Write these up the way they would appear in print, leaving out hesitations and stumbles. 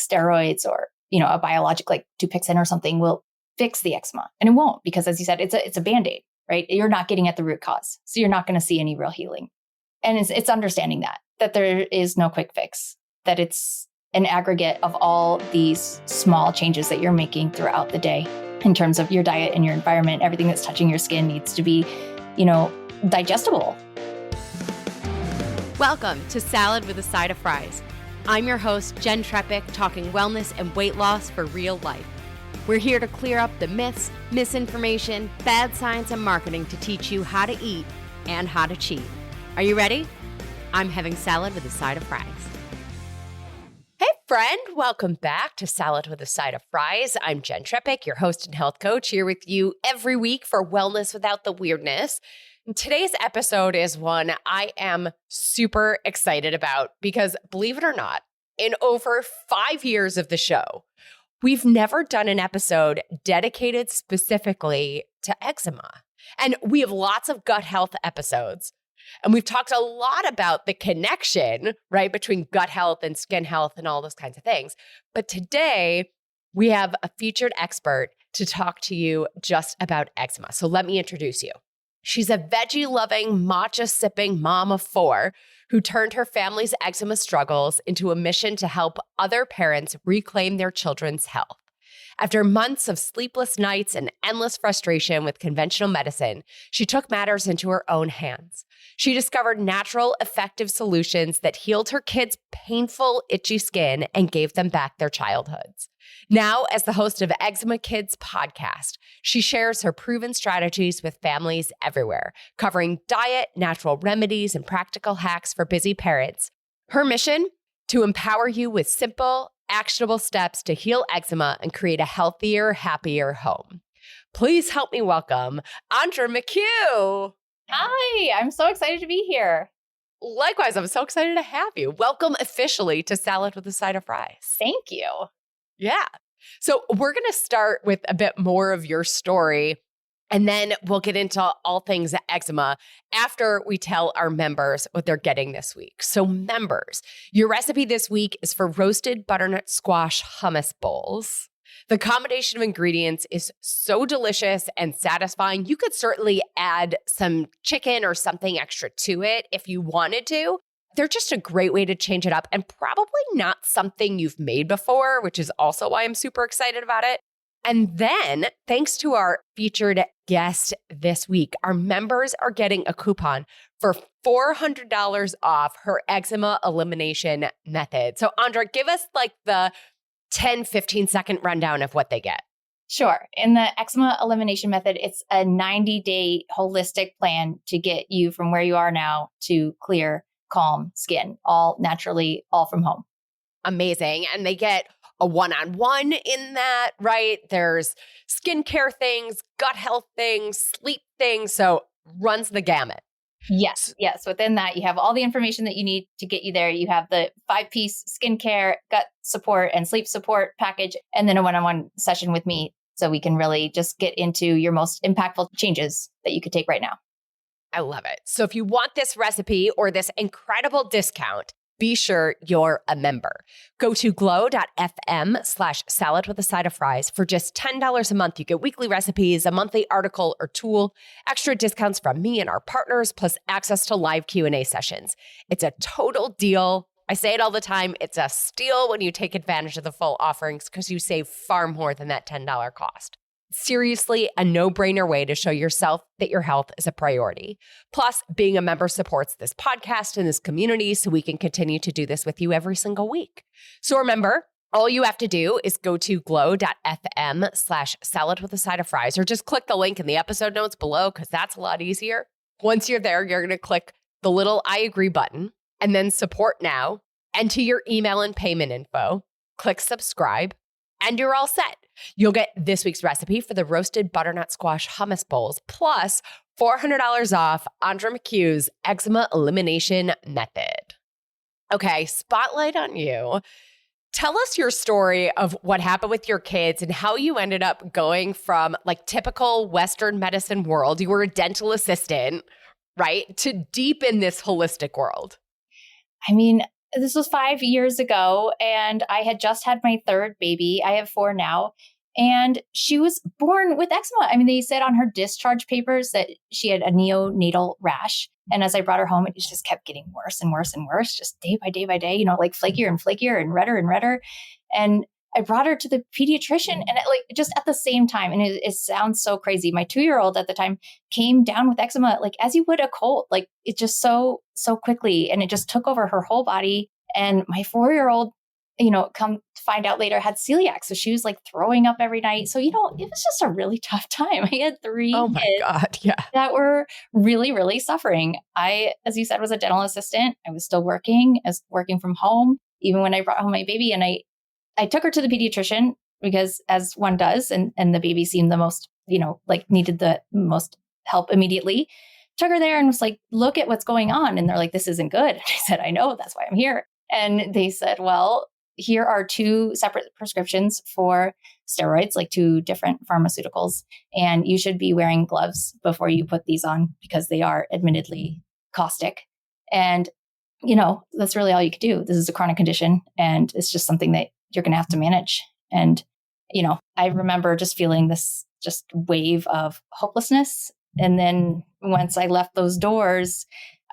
steroids or, a biologic like Dupixent or something will fix the eczema. And it won't, because as you said, it's a Band-Aid, right? You're not getting at the root cause. So you're not going to see any real healing. And it's understanding that there is no quick fix, that it's an aggregate of all these small changes that you're making throughout the day in terms of your diet and your environment. Everything that's touching your skin needs to be, digestible. Welcome to Salad with a Side of Fries. I'm your host, Jenn Trepeck, talking wellness and weight loss for real life. We're here to clear up the myths, misinformation, bad science, and marketing to teach you how to eat and how to cheat. Are you ready? I'm having salad with a side of fries. Hey friend, welcome back to Salad with a Side of Fries. I'm Jenn Trepeck, your host and health coach, here with you every week for wellness without the weirdness. And today's episode is one I am super excited about because, believe it or not, in over 5 years of the show, we've never done an episode dedicated specifically to eczema. And we have lots of gut health episodes. And we've talked a lot about the connection, right, between gut health and skin health and all those kinds of things. But today, we have a featured expert to talk to you just about eczema. So let me introduce you. She's a veggie-loving, matcha-sipping mom of 4 who turned her family's eczema struggles into a mission to help other parents reclaim their children's health. After months of sleepless nights and endless frustration with conventional medicine, she took matters into her own hands. She discovered natural, effective solutions that healed her kids' painful, itchy skin and gave them back their childhoods. Now, as the host of Eczema Kids Podcast, she shares her proven strategies with families everywhere, covering diet, natural remedies, and practical hacks for busy parents. Her mission? To empower you with simple, actionable steps to heal eczema and create a healthier, happier home. Please help me welcome Andra McHugh. Hi, I'm so excited to be here. Likewise, I'm so excited to have you. Welcome officially to Salad with a Side of Fries. Thank you. Yeah. So we're going to start with a bit more of your story, and then we'll get into all things eczema after we tell our members what they're getting this week. So members, your recipe this week is for roasted butternut squash hummus bowls. The combination of ingredients is so delicious and satisfying. You could certainly add some chicken or something extra to it if you wanted to. They're just a great way to change it up and probably not something you've made before, which is also why I'm super excited about it. And then, thanks to our featured guest this week, our members are getting a coupon for $400 off her eczema elimination method. So Andra, give us like the 10, 15-second rundown of what they get. Sure. In the eczema elimination method, it's a 90-day holistic plan to get you from where you are now to clear, calm skin, all naturally, all from home. Amazing. And they get a one-on-one in that, right? There's skincare things, gut health things, sleep things. So runs the gamut. Yes. Within that, you have all the information that you need to get you there. You have the 5-piece skincare, gut support, and sleep support package, and then a one-on-one session with me so we can really just get into your most impactful changes that you could take right now. I love it. So if you want this recipe or this incredible discount, be sure you're a member. Go to glow.fm/salad with a side of fries. For just $10 a month, you get weekly recipes, a monthly article or tool, extra discounts from me and our partners, plus access to live Q&A sessions. It's a total deal. I say it all the time. It's a steal when you take advantage of the full offerings because you save far more than that $10 cost. Seriously, a no-brainer way to show yourself that your health is a priority. Plus, being a member supports this podcast and this community so we can continue to do this with you every single week. So remember, all you have to do is go to glow.fm/salad with a side of fries, or just click the link in the episode notes below because that's a lot easier. Once you're there, you're going to click the little I agree button and then support now, enter your email and payment info, click subscribe, and you're all set. You'll get this week's recipe for the roasted butternut squash hummus bowls, plus $400 off Andra McHugh's eczema elimination method. Okay, spotlight on you. Tell us your story of what happened with your kids and how you ended up going from like typical Western medicine world, you were a dental assistant, right, to deep in this holistic world. I mean, this was 5 years ago, and I had just had my third baby. I have 4 now. And she was born with eczema. I mean, they said on her discharge papers that she had a neonatal rash. And as I brought her home, it just kept getting worse and worse and worse, just day by day by day, like flakier and flakier and redder and redder. And I brought her to the pediatrician, and just at the same time, and it sounds so crazy. My 2-year-old at the time came down with eczema, like as you would a cold, like it just so quickly, and it just took over her whole body. And my 4-year-old, come to find out later, had celiac. So she was like throwing up every night. So, it was just a really tough time. I had 3 Oh my kids God. Yeah. that were really, really suffering. I, as you said, was a dental assistant. I was still working from home, even when I brought home my baby. And I took her to the pediatrician because, as one does, and the baby seemed the most, needed the most help immediately. Took her there and was like, look at what's going on. And they're like, this isn't good. And I said, I know, that's why I'm here. And they said, well, here are 2 separate prescriptions for steroids, like 2 different pharmaceuticals. And you should be wearing gloves before you put these on because they are admittedly caustic. And, that's really all you could do. This is a chronic condition, and it's just something that you're going to have to manage. And, I remember just feeling this just wave of hopelessness. And then once I left those doors,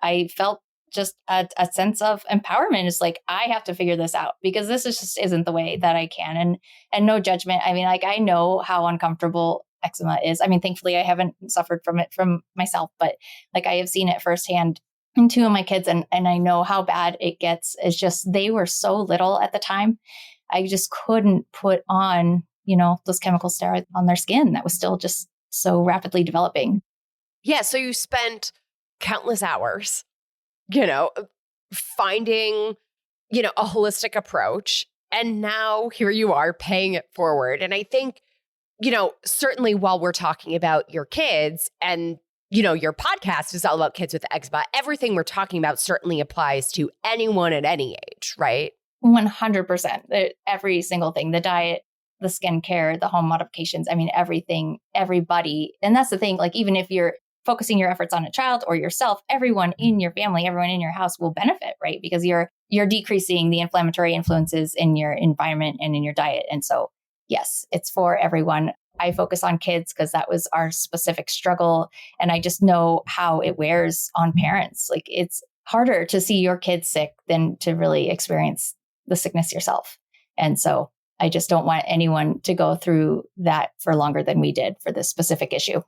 I felt just a sense of empowerment. It's like, I have to figure this out because this just isn't the way that I can. And no judgment. I mean, I know how uncomfortable eczema is. I mean, thankfully I haven't suffered from it from myself, but I have seen it firsthand in 2 of my kids. And I know how bad it gets. It's just, they were so little at the time. I just couldn't put on, those chemical steroids on their skin that was still just so rapidly developing. Yeah. So you spent countless hours, finding, a holistic approach. And now here you are paying it forward. And I think, certainly while we're talking about your kids and, your podcast is all about kids with eczema, everything we're talking about certainly applies to anyone at any age, right? 100%. Every single thing, the diet, the skincare, the home modifications. I mean, everything, everybody. And that's the thing, even if you're focusing your efforts on a child or yourself, everyone in your family, everyone in your house will benefit, right? Because you're decreasing the inflammatory influences in your environment and in your diet. And so, yes, it's for everyone. I focus on kids because that was our specific struggle. And I just know how it wears on parents. It's harder to see your kids sick than to really experience the sickness yourself. And so I just don't want anyone to go through that for longer than we did for this specific issue.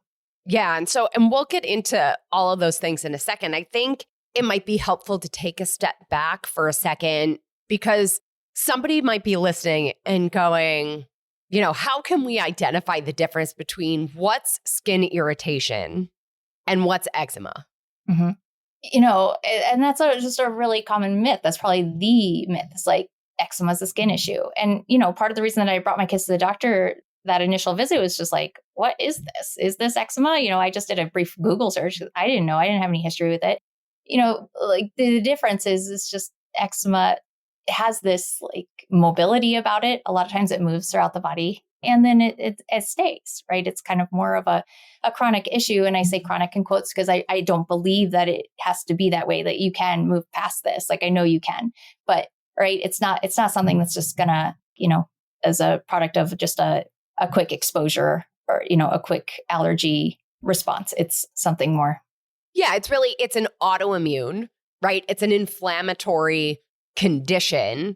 Yeah. And we'll get into all of those things in a second. I think it might be helpful to take a step back for a second because somebody might be listening and going, how can we identify the difference between what's skin irritation and what's eczema? Mm-hmm. And that's just a really common myth. That's probably the myth. It's like eczema is a skin issue. And, part of the reason that I brought my kids to the doctor that initial visit was just like, what is this? Is this eczema? I just did a brief Google search. I didn't know. I didn't have any history with it. The difference is it's just eczema has this mobility about it. A lot of times it moves throughout the body and then it stays, right? It's kind of more of a chronic issue. And I say chronic in quotes because I don't believe that it has to be that way, that you can move past this. I know you can, but right. It's not something that's just gonna, as a product of just a quick exposure or, a quick allergy response. It's something more. Yeah, it's an autoimmune, right? It's an inflammatory condition,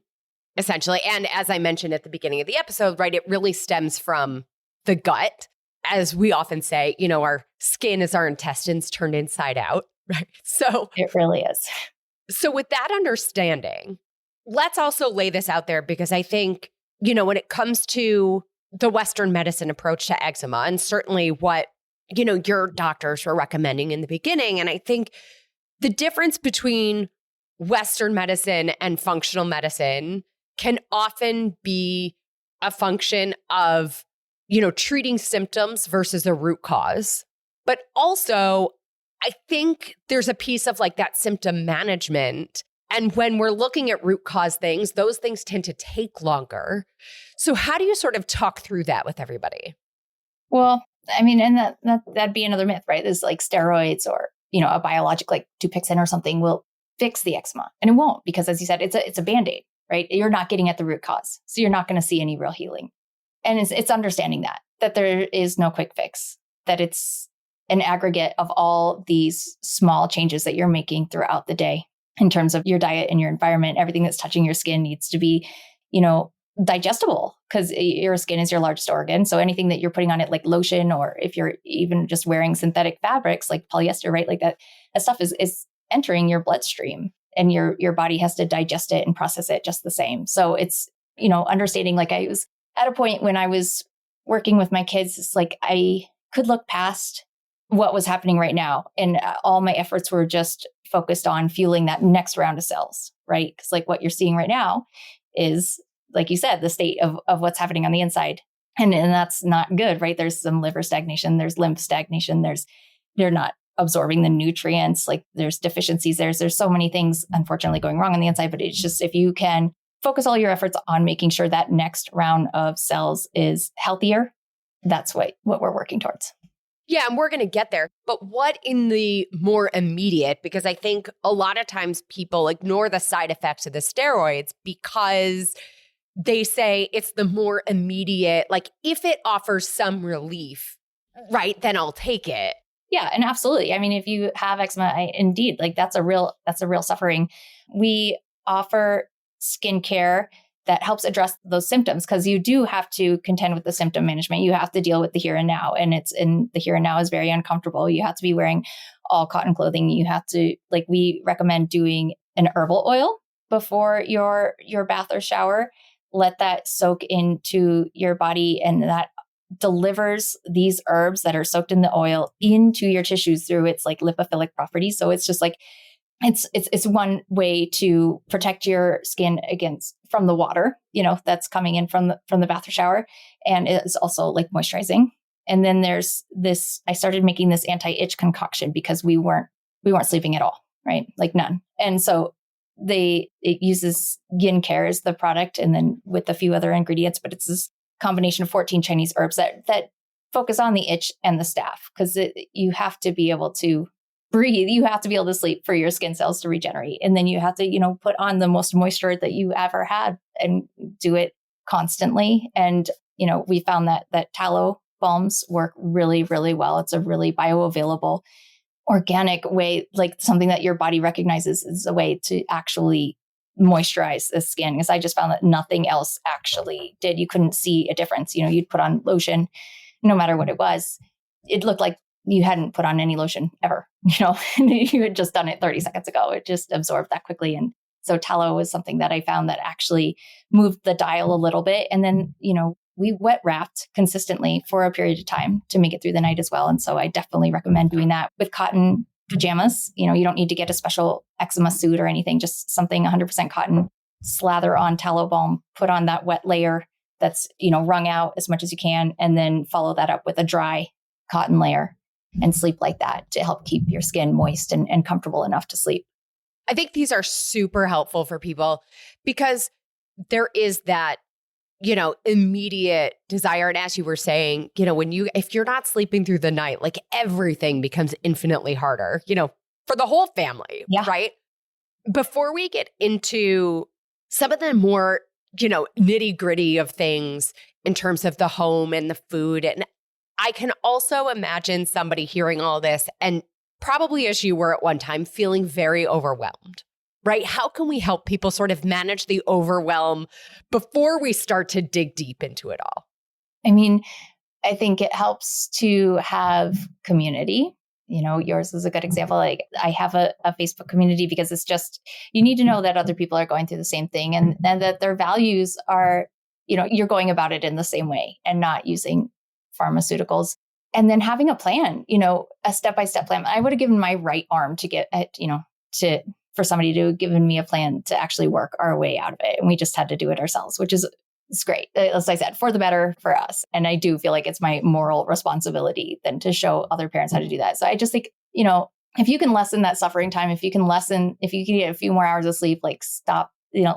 essentially. And as I mentioned at the beginning of the episode, right, it really stems from the gut. As we often say, our skin is our intestines turned inside out, right? So it really is. So with that understanding, let's also lay this out there because I think, when it comes to the Western medicine approach to eczema and certainly what, your doctors were recommending in the beginning. And I think the difference between Western medicine and functional medicine can often be a function of, treating symptoms versus a root cause. But also, I think there's a piece of that symptom management. And when we're looking at root cause things, those things tend to take longer. So how do you sort of talk through that with everybody? Well, I mean, and that'd be another myth, right? There's steroids or, a biologic like Dupixent or something will fix the eczema. And it won't, because as you said, it's a Band-Aid, right? You're not getting at the root cause. So you're not going to see any real healing. And it's understanding that there is no quick fix, that it's an aggregate of all these small changes that you're making throughout the day in terms of your diet and your environment. Everything that's touching your skin needs to be, digestible, because your skin is your largest organ. So anything that you're putting on it, like lotion, or if you're even just wearing synthetic fabrics like polyester, right? Like that stuff is entering your bloodstream, and your body has to digest it and process it just the same. So it's, understanding, like I was at a point when I was working with my kids, it's like I could look past what was happening right now. And all my efforts were just focused on fueling that next round of cells, right? Because like what you're seeing right now is, like you said, the state of what's happening on the inside. And that's not good, right? There's some liver stagnation, there's lymph stagnation, they're not absorbing the nutrients, like there's deficiencies, there's so many things unfortunately going wrong on the inside. But it's just, if you can focus all your efforts on making sure that next round of cells is healthier, that's what we're working towards. Yeah, and we're going to get there. But what in the more immediate, because I think a lot of times people ignore the side effects of the steroids because they say it's the more immediate, like if it offers some relief, right, then I'll take it. Yeah, and absolutely. I mean, if you have eczema, indeed, like that's a real suffering. We offer skincare that helps address those symptoms, because you do have to contend with the symptom management. You have to deal with the here and now, and the here and now is very uncomfortable. You have to be wearing all cotton clothing. You have to, like, we recommend doing an herbal oil before your bath or shower. Let that soak into your body, and that delivers these herbs that are soaked in the oil into your tissues through its like lipophilic properties. So it's just like, it's one way to protect your skin from the water, that's coming in from the bath or shower. And it's also like moisturizing. And then there's this, I started making this anti-itch concoction because we weren't sleeping at all, right? Like none. And so it uses Yin Care as the product, and then with a few other ingredients, but it's this combination of 14 Chinese herbs that focus on the itch and the staph, because you have to be able to breathe. You have to be able to sleep for your skin cells to regenerate. And then you have to, put on the most moisture that you ever had and do it constantly. And, we found that tallow balms work really, really well. It's a really bioavailable, organic way, like something that your body recognizes as a way to actually moisturize the skin. Because I just found that nothing else actually did. You couldn't see a difference. You'd put on lotion, no matter what it was. It looked like you hadn't put on any lotion ever, you had just done it 30 seconds ago. It just absorbed that quickly. And so tallow was something that I found that actually moved the dial a little bit. And then, we wet wrapped consistently for a period of time to make it through the night as well. And so I definitely recommend doing that with cotton pajamas. You don't need to get a special eczema suit or anything, just something 100% cotton, slather on tallow balm, put on that wet layer that's, wrung out as much as you can, and then follow that up with a dry cotton layer and sleep like that to help keep your skin moist and comfortable enough to sleep. I think these are super helpful for people because there is that, immediate desire. And as you were saying, if you're not sleeping through the night, like everything becomes infinitely harder, for the whole family, yeah. Right? Before we get into some of the more, nitty gritty of things in terms of the home and the food, and I can also imagine somebody hearing all this and probably, as you were at one time, feeling very overwhelmed, right? How can we help people sort of manage the overwhelm before we start to dig deep into it all? I mean, I think it helps to have community. Yours is a good example. Like I have a Facebook community because it's just, you need to know that other people are going through the same thing, and that their values are, you're going about it in the same way and not using pharmaceuticals. And then having a plan, a step-by-step plan. I would have given my right arm to get, for somebody to have given me a plan to actually work our way out of it. And we just had to do it ourselves, which is great. As I said, for the better for us. And I do feel like it's my moral responsibility then to show other parents how to do that. So I just think, if you can lessen that suffering time, if you can get a few more hours of sleep, like stop,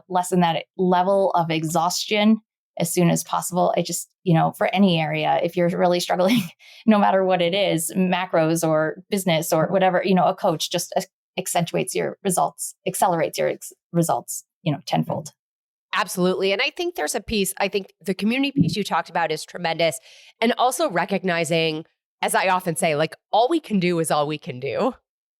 lessen that level of exhaustion as soon as possible. I just, for any area, if you're really struggling, no matter what it is, macros or business or whatever, a coach, just accelerates your results, tenfold. Absolutely. And I think there's a piece, I think the community piece you talked about is tremendous. And also recognizing, as I often say, like all we can do is all we can do.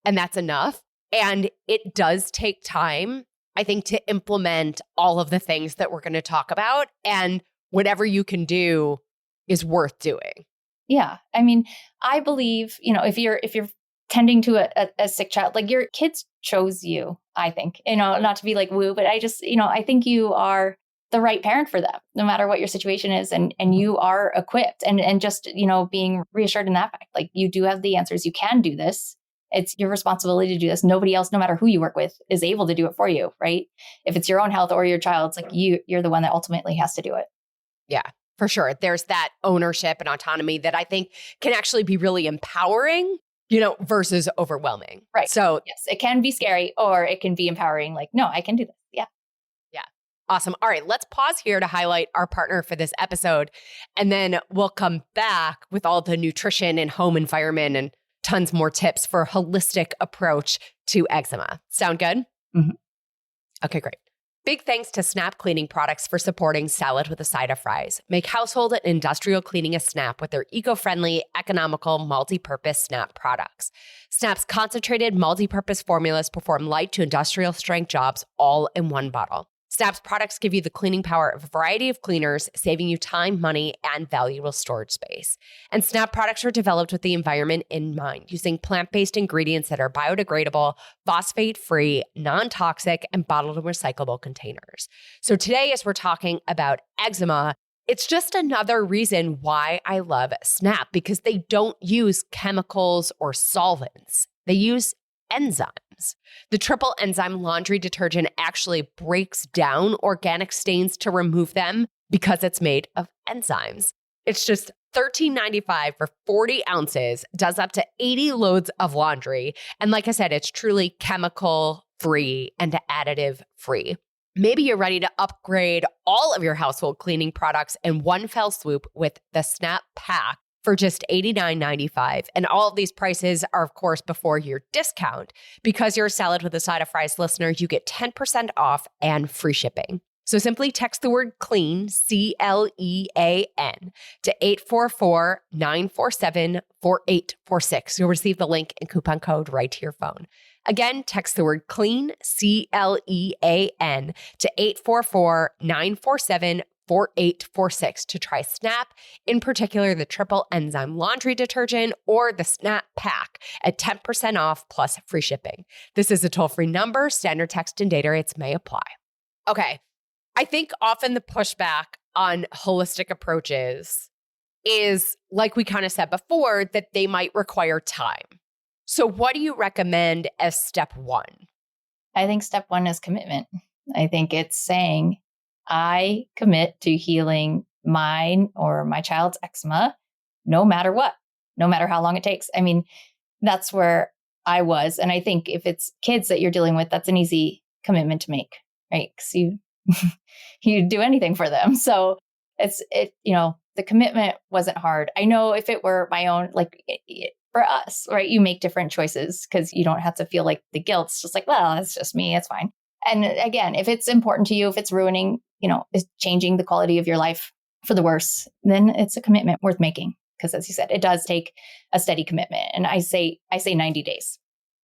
And that's enough. And it does take time, I think, to implement all of the things that we're going to talk about. And whatever you can do is worth doing. Yeah. I mean, I believe, if you're tending to a sick child, like your kids chose you, I think, not to be like woo, but I just, I think you are the right parent for them, no matter what your situation is. And you are equipped and just, being reassured in that fact, like you do have the answers. You can do this. It's your responsibility to do this. Nobody else, no matter who you work with, is able to do it for you, right? If it's your own health or your child's, like you're the one that ultimately has to do it. Yeah, for sure. There's that ownership and autonomy that I think can actually be really empowering, versus overwhelming. Right. So yes, it can be scary or it can be empowering. Like, no, I can do this. Yeah. Yeah. Awesome. All right. Let's pause here to highlight our partner for this episode. And then we'll come back with all the nutrition and home environment and tons more tips for a holistic approach to eczema. Sound good? Mm-hmm. Okay, great. Big thanks to Snap Cleaning Products for supporting Salad with a Side of Fries. Make household and industrial cleaning a snap with their eco-friendly, economical, multi-purpose Snap products. Snap's concentrated multi-purpose formulas perform light to industrial strength jobs all in one bottle. Snap's products give you the cleaning power of a variety of cleaners, saving you time, money, and valuable storage space. And Snap products are developed with the environment in mind, using plant-based ingredients that are biodegradable, phosphate-free, non-toxic, and bottled in recyclable containers. So today, as we're talking about eczema, it's just another reason why I love Snap, because they don't use chemicals or solvents. They use enzymes. The triple enzyme laundry detergent actually breaks down organic stains to remove them because it's made of enzymes. It's just $13.95 for 40 ounces, does up to 80 loads of laundry. And like I said, it's truly chemical free and additive free. Maybe you're ready to upgrade all of your household cleaning products in one fell swoop with the Snap Pack for just $89.95. And all of these prices are, of course, before your discount. Because you're a Salad with a Side of Fries listener, you get 10% off and free shipping. So simply text the word CLEAN, CLEAN, to 844-947-4846. You'll receive the link and coupon code right to your phone. Again, text the word CLEAN, CLEAN, to 844-947-4846 to try Snap, in particular the triple enzyme laundry detergent or the Snap Pack at 10% off plus free shipping. This is a toll-free number. Standard text and data rates may apply. Okay. I think often the pushback on holistic approaches is, like we kind of said before, that they might require time. So what do you recommend as step one? I think step one is commitment. I think it's saying, I commit to healing mine or my child's eczema, no matter what, no matter how long it takes. I mean, that's where I was. And I think if it's kids that you're dealing with, that's an easy commitment to make, right? Because you do anything for them. So the commitment wasn't hard. I know if it were my own, for us, right, you make different choices because you don't have to feel like the guilt. It's just like, well, it's just me. It's fine. And again, if it's important to you, if it's ruining, is changing the quality of your life for the worse, then it's a commitment worth making. Because as you said, it does take a steady commitment. And I say 90 days.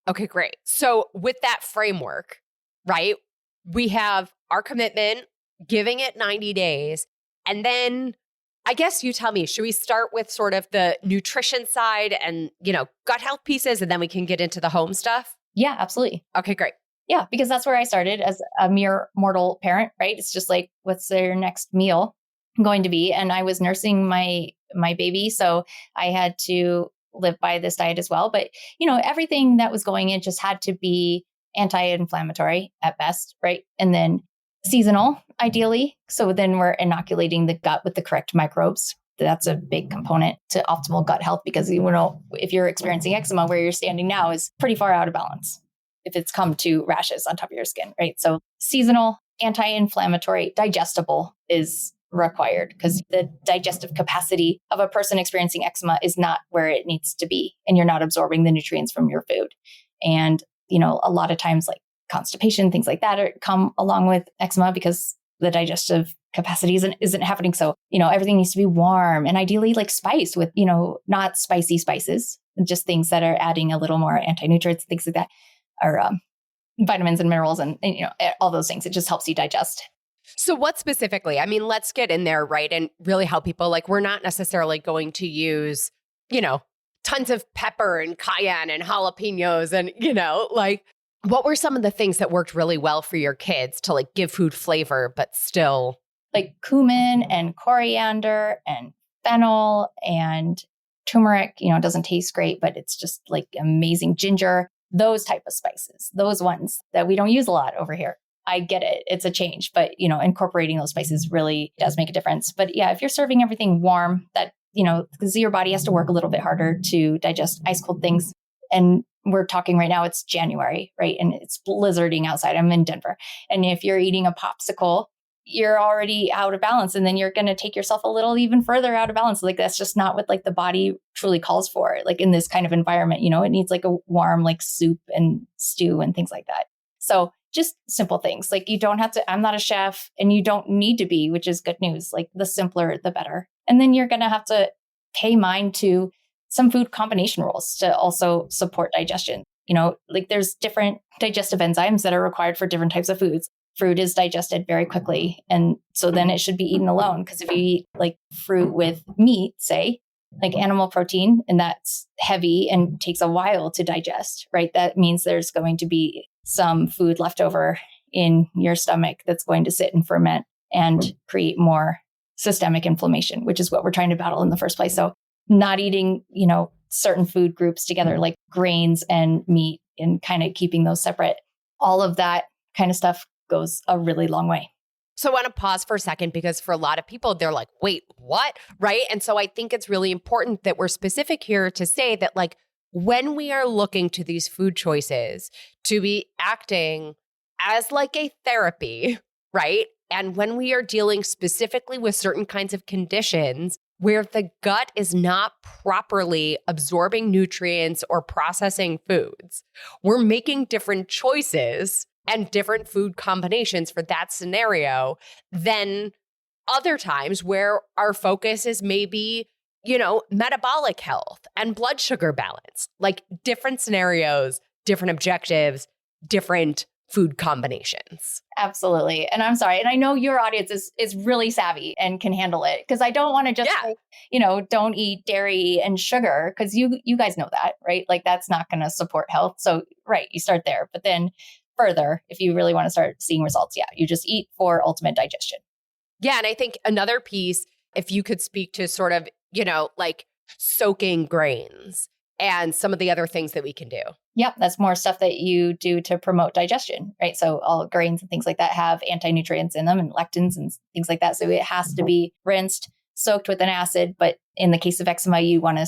Okay, great. So with that framework, right, we have our commitment, giving it 90 days. And then I guess you tell me, should we start with sort of the nutrition side and, gut health pieces, and then we can get into the home stuff? Yeah, absolutely. Okay, great. Yeah, because that's where I started as a mere mortal parent, right? It's just like, what's their next meal going to be? And I was nursing my baby, so I had to live by this diet as well. But, everything that was going in just had to be anti-inflammatory at best, right? And then seasonal, ideally. So then we're inoculating the gut with the correct microbes. That's a big component to optimal gut health, because if you're experiencing eczema, where you're standing now is pretty far out of balance if it's come to rashes on top of your skin, right? So seasonal, anti-inflammatory, digestible is required, because the digestive capacity of a person experiencing eczema is not where it needs to be, and you're not absorbing the nutrients from your food. And a lot of times like constipation, things like that come along with eczema because the digestive capacity isn't happening. So, everything needs to be warm and ideally like spiced with, not spicy spices, just things that are adding a little more anti-nutrients, things like that, or vitamins and minerals and all those things. It just helps you digest. So what specifically? I mean, let's get in there, right? And really help people. Like, we're not necessarily going to use, tons of pepper and cayenne and jalapenos and, like, what were some of the things that worked really well for your kids to like give food flavor, but still? Like cumin and coriander and fennel and turmeric, it doesn't taste great, but it's just like amazing. Ginger, those type of spices, those ones that we don't use a lot over here. I get it. It's a change, but incorporating those spices really does make a difference. But yeah, if you're serving everything warm, that, because your body has to work a little bit harder to digest ice cold things. And we're talking right now, it's January, right? And it's blizzarding outside. I'm in Denver. And if you're eating a popsicle, you're already out of balance. And then you're going to take yourself a little even further out of balance. Like that's just not what like the body truly calls for. Like in this kind of environment, it needs like a warm, like soup and stew and things like that. So just simple things. Like you don't have to, I'm not a chef and you don't need to be, which is good news. Like the simpler, the better. And then you're going to have to pay mind to some food combination rules to also support digestion. Like there's different digestive enzymes that are required for different types of foods. Fruit is digested very quickly. And so then it should be eaten alone. Because if you eat like fruit with meat, say, like animal protein, and that's heavy and takes a while to digest, right? That means there's going to be some food left over in your stomach that's going to sit and ferment and create more systemic inflammation, which is what we're trying to battle in the first place. So not eating, certain food groups together, like grains and meat, and kind of keeping those separate. All of that kind of stuff goes a really long way. So I want to pause for a second because for a lot of people, they're like, wait, what? Right? And so I think it's really important that we're specific here to say that like when we are looking to these food choices to be acting as like a therapy, right? And when we are dealing specifically with certain kinds of conditions where the gut is not properly absorbing nutrients or processing foods, we're making different choices and different food combinations for that scenario than other times where our focus is maybe, metabolic health and blood sugar balance, like different scenarios, different objectives, different food combinations. Absolutely. And I'm sorry. And I know your audience is really savvy and can handle it, because I don't want to just say, don't eat dairy and sugar, because you guys know that, right? Like that's not going to support health. So, right, you start there. But then further, if you really want to start seeing results, you just eat for ultimate digestion. Yeah. And I think another piece, if you could speak to sort of, like soaking grains and some of the other things that we can do. Yep. That's more stuff that you do to promote digestion, right? So all grains and things like that have anti-nutrients in them and lectins and things like that. So it has to be rinsed, soaked with an acid. But in the case of eczema, you want to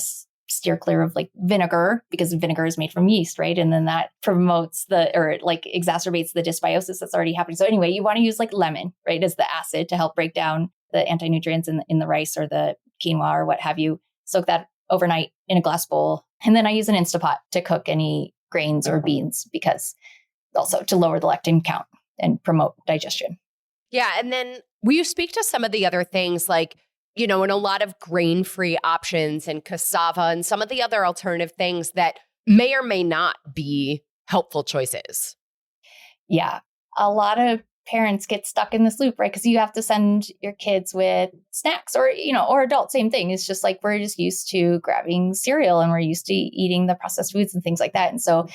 steer clear of like vinegar, because vinegar is made from yeast, right? And then that promotes exacerbates the dysbiosis that's already happening. So anyway, you want to use like lemon, right, as the acid to help break down the anti-nutrients in the rice or the quinoa or what have you. Soak that overnight in a glass bowl. And then I use an Instapot to cook any grains or beans, because also to lower the lectin count and promote digestion. Yeah. And then will you speak to some of the other things like, in a lot of grain-free options and cassava and some of the other alternative things that may or may not be helpful choices? Yeah. A lot of parents get stuck in this loop, right? Because you have to send your kids with snacks or adults, same thing. It's just like, we're just used to grabbing cereal and we're used to eating the processed foods and things like that. And so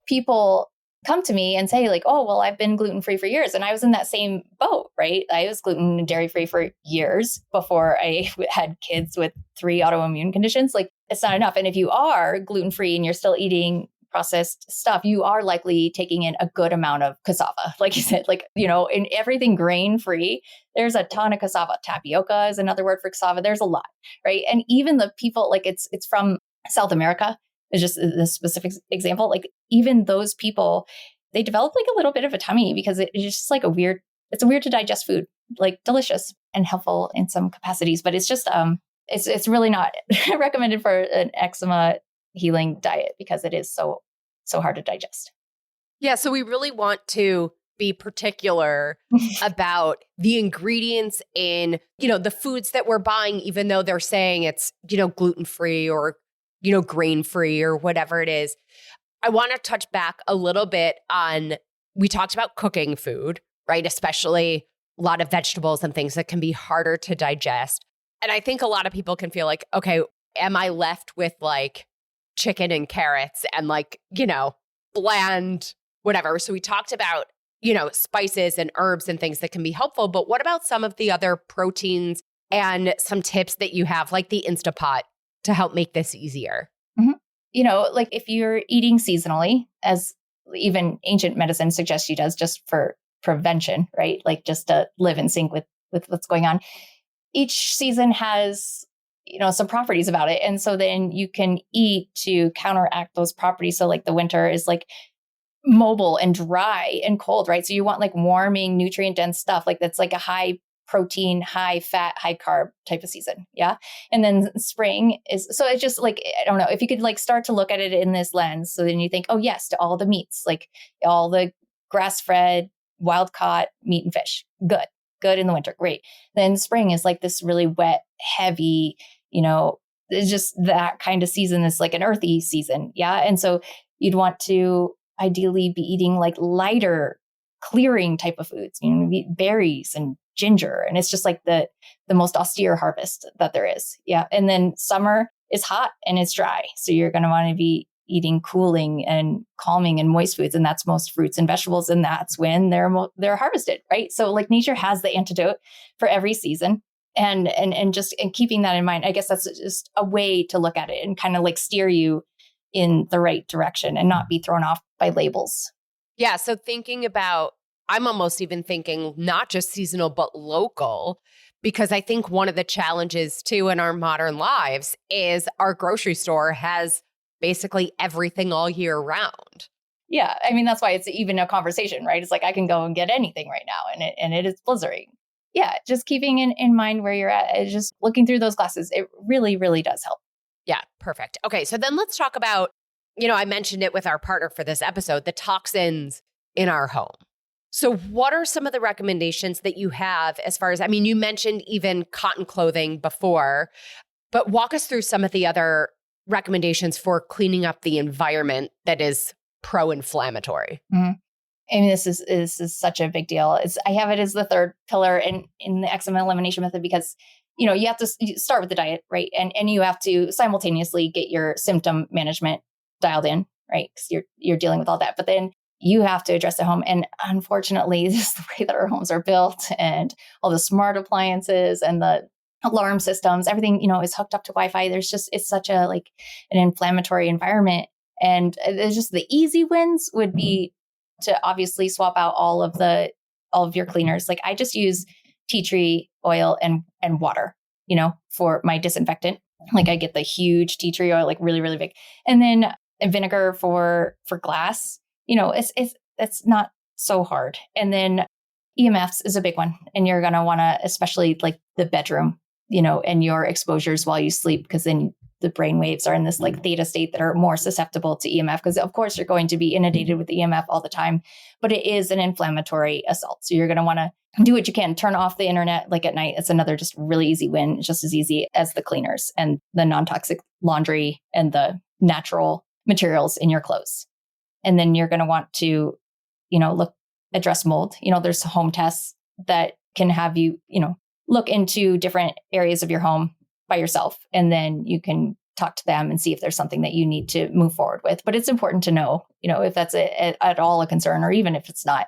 people come to me and say like, oh, well, I've been gluten-free for years. And I was in that same boat, right? I was gluten and dairy-free for years before I had kids with 3 autoimmune conditions. Like it's not enough. And if you are gluten-free and you're still eating processed stuff, you are likely taking in a good amount of cassava. Like you said, in everything grain-free, there's a ton of cassava. Tapioca is another word for cassava. There's a lot, right? And even the people, like it's from South America, is just this specific example. Like even those people, they develop like a little bit of a tummy because it's just like it's a weird to digest food, like delicious and helpful in some capacities, but it's just, it's really not recommended for an eczema healing diet because it is so hard to digest. Yeah, so we really want to be particular about the ingredients in, the foods that we're buying, even though they're saying it's, gluten-free or, grain-free or whatever it is. I want to touch back a little bit on, we talked about cooking food, right? Especially a lot of vegetables and things that can be harder to digest. And I think a lot of people can feel like, okay, am I left with like chicken and carrots and like, bland, whatever. So we talked about, spices and herbs and things that can be helpful. But what about some of the other proteins and some tips that you have, like the Instapot, to help make this easier? Mm-hmm. Like if you're eating seasonally, as even ancient medicine suggests you does, just for prevention, right? Like just to live in sync with what's going on. Each season has, some properties about it. And so then you can eat to counteract those properties. So like the winter is like mobile and dry and cold, right? So you want like warming, nutrient dense stuff. Like that's like a high protein, high fat, high carb type of season. Yeah. And then spring is, so it's just like, I don't know if you could like start to look at it in this lens. So then you think, oh yes, to all the meats, like all the grass fed, wild caught meat and fish. Good in the winter. Great. Then spring is like this really wet, heavy, it's just that kind of season is like an earthy season. Yeah. And so you'd want to ideally be eating like lighter, clearing type of foods, berries and ginger. And it's just like the most austere harvest that there is. Yeah. And then summer is hot and it's dry. So you're going to want to be eating cooling and calming and moist foods. And that's most fruits and vegetables. And that's when they're harvested, right? So like nature has the antidote for every season. And keeping that in mind, I guess that's just a way to look at it and kind of like steer you in the right direction and not be thrown off by labels. Yeah. So thinking about, I'm almost even thinking not just seasonal, but local, because I think one of the challenges too in our modern lives is our grocery store has basically everything all year round. Yeah. I mean, that's why it's even a conversation, right? It's like, I can go and get anything right now and it is blizzarding. Yeah. Just keeping in mind where you're at, just looking through those glasses, it really, really does help. Yeah. Perfect. Okay. So then let's talk about, I mentioned it with our partner for this episode, the toxins in our home. So what are some of the recommendations that you have as far as, you mentioned even cotton clothing before, but walk us through some of the other recommendations for cleaning up the environment that is pro-inflammatory. Mm-hmm. I mean, this is such a big deal. I have it as the third pillar in the eczema elimination method because, you have to start with the diet, right? And you have to simultaneously get your symptom management dialed in, right? Because you're dealing with all that. But then you have to address the home. And unfortunately, this is the way that our homes are built and all the smart appliances and the alarm systems, everything, is hooked up to Wi-Fi. It's such a an inflammatory environment. And it's just the easy wins would be to obviously swap out all of your cleaners. Like I just use tea tree oil and water, for my disinfectant. Like I get the huge tea tree oil, like really, really big. And then vinegar for glass, it's not so hard. And then EMFs is a big one. And you're going to want to, especially like the bedroom, and your exposures while you sleep, because then the brain waves are in this like theta state that are more susceptible to EMF, because of course you're going to be inundated with EMF all the time, but it is an inflammatory assault. So you're going to want to do what you can, turn off the internet like at night. It's another just really easy win. It's just as easy as the cleaners and the non-toxic laundry and the natural materials in your clothes. And then you're going to want to, address mold. There's home tests that can have you, look into different areas of your home by yourself. And then you can talk to them and see if there's something that you need to move forward with. But it's important to know, if that's at all a concern, or even if it's not,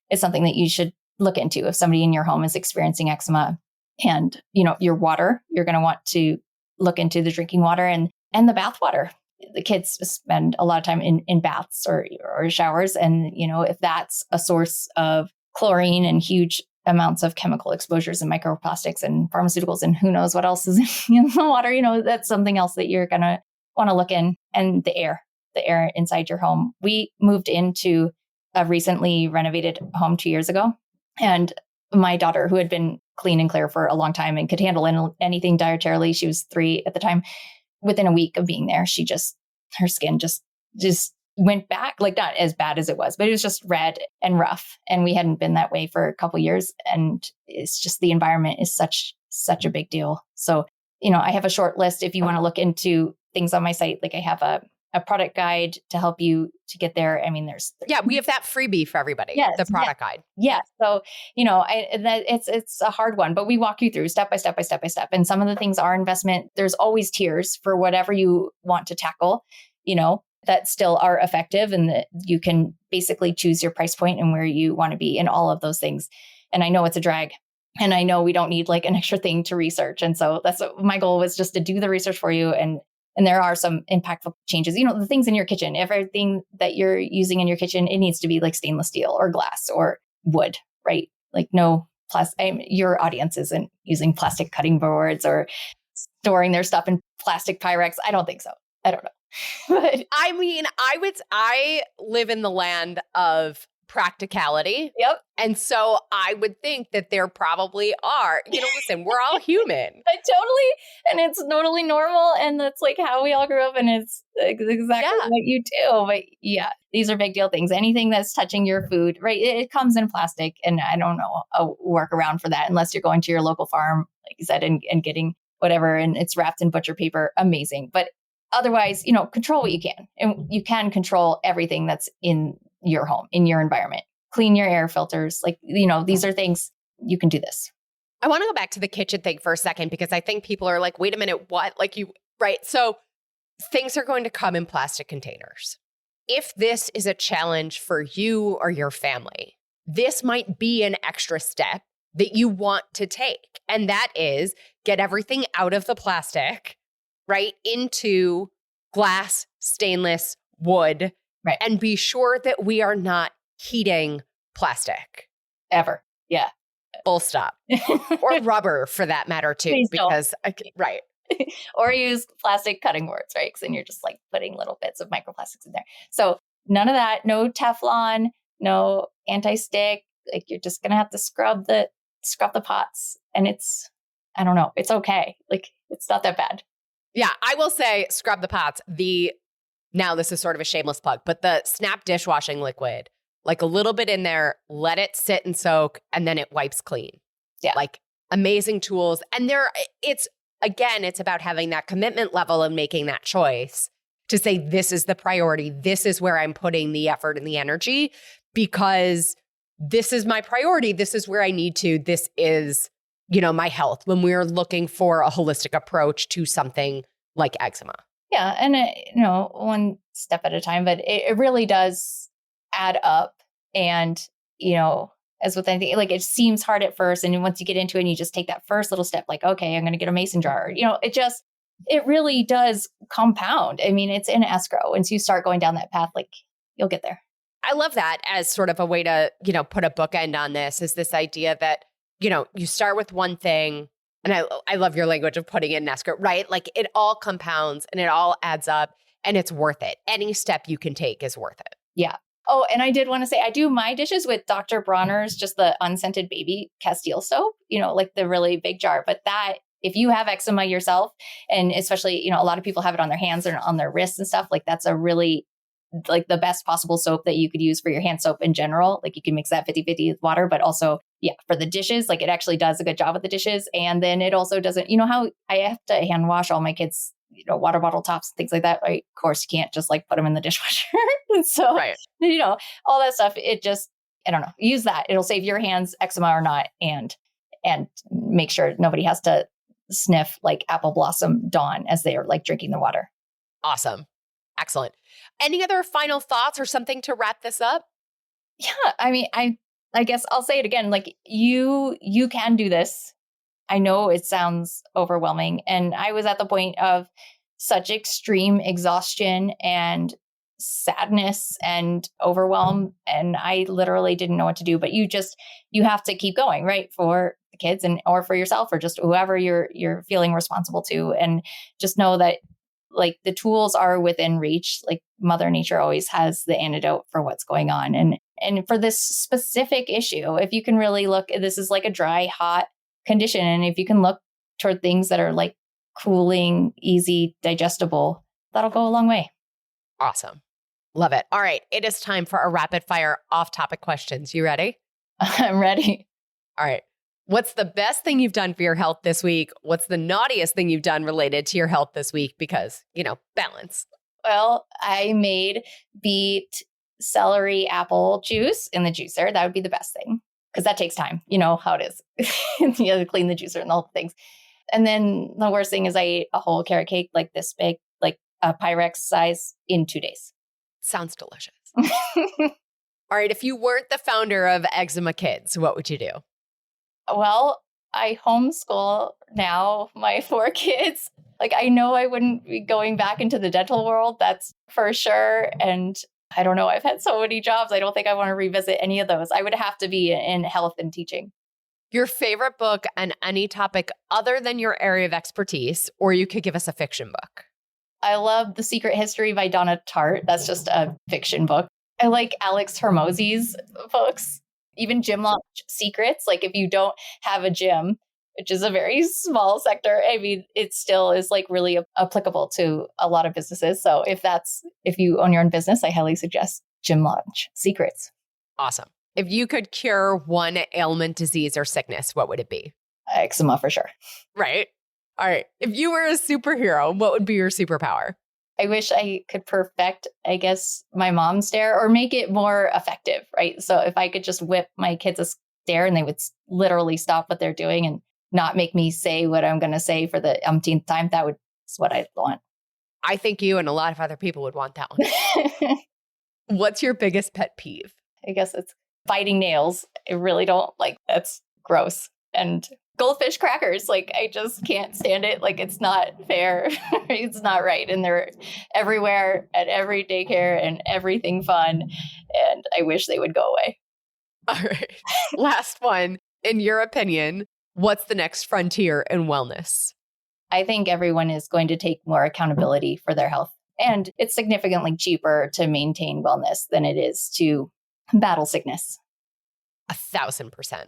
it's something that you should look into. If somebody in your home is experiencing eczema and, your water, you're going to want to look into the drinking water and the bath water. The kids spend a lot of time in baths or showers. And, if that's a source of chlorine and huge amounts of chemical exposures and microplastics and pharmaceuticals and who knows what else is in the water, that's something else that you're going to want to look in. And the air inside your home. We moved into a recently renovated home 2 years ago. And my daughter, who had been clean and clear for a long time and could handle anything dietarily, she was 3 at the time. Within a week of being there, her skin just went back, like not as bad as it was, but it was just red and rough. And we hadn't been that way for a couple of years. And it's just the environment is such a big deal. So, I have a short list if you want to look into things on my site. Like I have a product guide to help you to get there. I mean, we have that freebie for everybody. Yes, the product guide. Yeah. So, it's a hard one, but we walk you through step by step by step by step. And some of the things are investment. There's always tiers for whatever you want to tackle, that still are effective, and that you can basically choose your price point and where you want to be in all of those things. And I know it's a drag. And I know we don't need like an extra thing to research. And so that's what my goal was, just to do the research for you. And there are some impactful changes, the things in your kitchen, everything that you're using in your kitchen, it needs to be like stainless steel or glass or wood, right? Like no plastic, your audience isn't using plastic cutting boards or storing their stuff in plastic Pyrex. I don't think so. I don't know. But I mean, I live in the land of practicality. Yep. And so I would think that there probably are, listen, we're all human. And it's totally normal. And that's like how we all grew up. And it's exactly what you do. But yeah, these are big deal things. Anything that's touching your food, right? It comes in plastic. And I don't know a workaround for that unless you're going to your local farm, like you said, and getting whatever, and it's wrapped in butcher paper. Amazing. But otherwise, control what you can. And you can control everything that's in your home, in your environment. Clean your air filters. Like, these are things you can do this. I want to go back to the kitchen thing for a second, because I think people are like, wait a minute, what? Right? So things are going to come in plastic containers. If this is a challenge for you or your family, this might be an extra step that you want to take. And that is get everything out of the plastic, right, into glass, stainless, wood, right, and be sure that we are not heating plastic. Ever. Yeah. Full stop. Or rubber for that matter too. Please because, right. Or use plastic cutting boards, right? Because then you're just like putting little bits of microplastics in there. So none of that, no Teflon, no anti-stick. Like you're just going to have to scrub the pots. And it's okay. Like it's not that bad. Yeah, I will say scrub the pots. Now this is sort of a shameless plug, but the Snap dishwashing liquid, like a little bit in there, let it sit and soak, and then it wipes clean. Yeah. Like amazing tools. And it's about having that commitment level and making that choice to say, this is the priority. This is where I'm putting the effort and the energy, because this is my priority. This is where I need to. This is, my health, when we're looking for a holistic approach to something like eczema. Yeah. And, one step at a time, but it really does add up. And, as with anything, like it seems hard at first. And once you get into it and you just take that first little step, like, okay, I'm going to get a mason jar, it really does compound. I mean, it's in escrow. Once you start going down that path, like you'll get there. I love that as sort of a way to, put a bookend on this, is this idea that, you start with one thing. And I love your language of putting it in escrow, right? Like it all compounds and it all adds up and it's worth it. Any step you can take is worth it. Yeah. Oh, and I did want to say, I do my dishes with Dr. Bronner's, just the unscented baby Castile soap, like the really big jar. But that, if you have eczema yourself, and especially, a lot of people have it on their hands and on their wrists and stuff, like that's a really like the best possible soap that you could use for your hand soap in general. Like you can mix that 50-50 with water, but also, for the dishes, like it actually does a good job with the dishes. And then it also doesn't, how I have to hand wash all my kids, water bottle tops, things like that. Right? Of course, you can't just like put them in the dishwasher. And so, right. All that stuff, it just, I don't know, use that. It'll save your hands, eczema or not. And make sure nobody has to sniff like apple blossom dawn as they are like drinking the water. Awesome. Excellent. Any other final thoughts or something to wrap this up? Yeah. I mean, I guess I'll say it again, like you can do this. I know it sounds overwhelming. And I was at the point of such extreme exhaustion and sadness and overwhelm. And I literally didn't know what to do, but you have to keep going, right? For the kids or for yourself or just whoever you're feeling responsible to. And just know that like the tools are within reach. Like Mother Nature always has the antidote for what's going on. And for this specific issue, if you can really look, this is like a dry, hot condition. And if you can look toward things that are like cooling, easy, digestible, that'll go a long way. Awesome. Love it. All right. It is time for our rapid fire off-topic questions. You ready? I'm ready. All right. What's the best thing you've done for your health this week? What's the naughtiest thing you've done related to your health this week? Because, balance. Well, I made beet celery apple juice in the juicer. That would be the best thing because that takes time. You know how it is. You have to clean the juicer and all the things. And then the worst thing is I ate a whole carrot cake like this big, like a Pyrex size in 2 days. Sounds delicious. All right. If you weren't the founder of Eczema Kids, what would you do? Well, I homeschool now my 4 kids. Like, I know I wouldn't be going back into the dental world. That's for sure. And I don't know. I've had so many jobs. I don't think I want to revisit any of those. I would have to be in health and teaching. Your favorite book on any topic other than your area of expertise, or you could give us a fiction book. I love The Secret History by Donna Tartt. That's just a fiction book. I like Alex Hormozi's books. Even Gym Launch Secrets. Like if you don't have a gym, which is a very small sector, I mean, it still is like really applicable to a lot of businesses. So if you own your own business, I highly suggest Gym Launch Secrets. Awesome. If you could cure one ailment, disease, or sickness, what would it be? Eczema for sure. Right. All right. If you were a superhero, what would be your superpower? I wish I could perfect, I guess, my mom's stare or make it more effective, right? So if I could just whip my kids a stare and they would literally stop what they're doing and not make me say what I'm going to say for the umpteenth time, that's what I'd want. I think you and a lot of other people would want that one. What's your biggest pet peeve? I guess it's biting nails. I really don't like, that's gross. And goldfish crackers, like I just can't stand it. Like it's not fair. It's not right. And they're everywhere at every daycare and everything fun. And I wish they would go away. All right. Last one. In your opinion, what's the next frontier in wellness? I think everyone is going to take more accountability for their health. And it's significantly cheaper to maintain wellness than it is to battle sickness. 1,000%.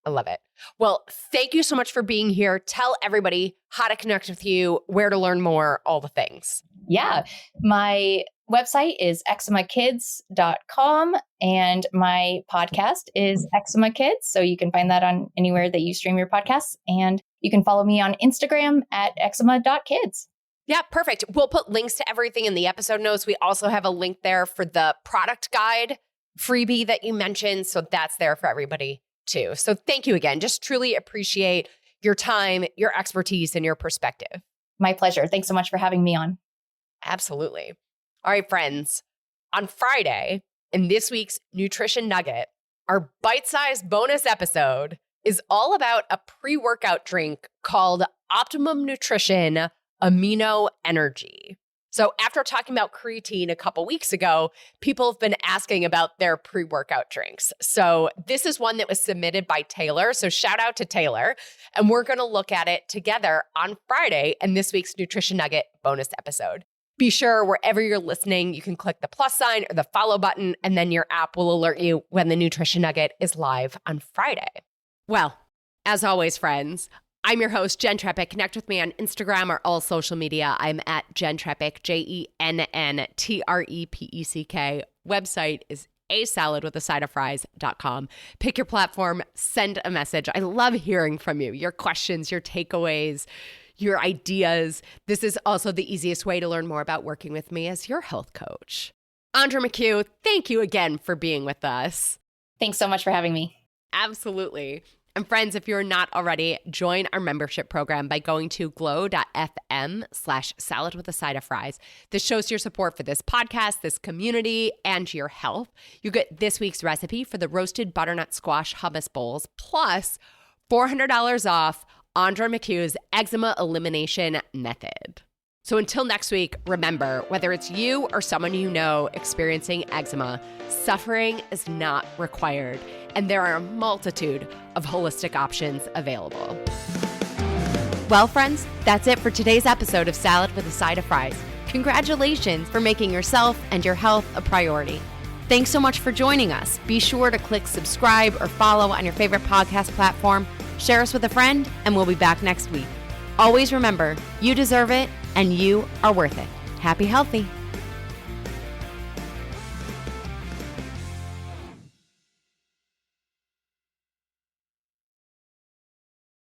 I love it. Well, thank you so much for being here. Tell everybody how to connect with you, where to learn more, all the things. Yeah. My website is eczemakids.com and my podcast is Eczema Kids. So you can find that on anywhere that you stream your podcasts. And you can follow me on Instagram at eczema.kids. Yeah, perfect. We'll put links to everything in the episode notes. We also have a link there for the product guide freebie that you mentioned. So that's there for everybody too. So thank you again. Just truly appreciate your time, your expertise, and your perspective. My pleasure. Thanks so much for having me on. Absolutely. All right, friends. On Friday, in this week's Nutrition Nugget, our bite-sized bonus episode is all about a pre-workout drink called Optimum Nutrition Amino Energy. So after talking about creatine a couple weeks ago, people have been asking about their pre-workout drinks. So this is one that was submitted by Taylor. So shout out to Taylor. And we're going to look at it together on Friday in this week's Nutrition Nugget bonus episode. Be sure wherever you're listening, you can click the plus sign or the follow button, and then your app will alert you when the Nutrition Nugget is live on Friday. Well, as always, friends, I'm your host, Jenn Trepeck. Connect with me on Instagram or all social media. I'm at Jenn Trepeck, JENNTREPECK. Website is asaladwithasideoffries.com. Pick your platform, send a message. I love hearing from you, your questions, your takeaways, your ideas. This is also the easiest way to learn more about working with me as your health coach. Andra McHugh, thank you again for being with us. Thanks so much for having me. Absolutely. And friends, if you're not already, join our membership program by going to glow.fm/saladwithasideoffries. This shows your support for this podcast, this community, and your health. You get this week's recipe for the roasted butternut squash hummus bowls, plus $400 off Andra McHugh's eczema elimination method. So until next week, remember, whether it's you or someone you know experiencing eczema, suffering is not required, and there are a multitude of holistic options available. Well, friends, that's it for today's episode of Salad with a Side of Fries. Congratulations for making yourself and your health a priority. Thanks so much for joining us. Be sure to click subscribe or follow on your favorite podcast platform, share us with a friend, and we'll be back next week. Always remember, you deserve it and you are worth it. Happy healthy.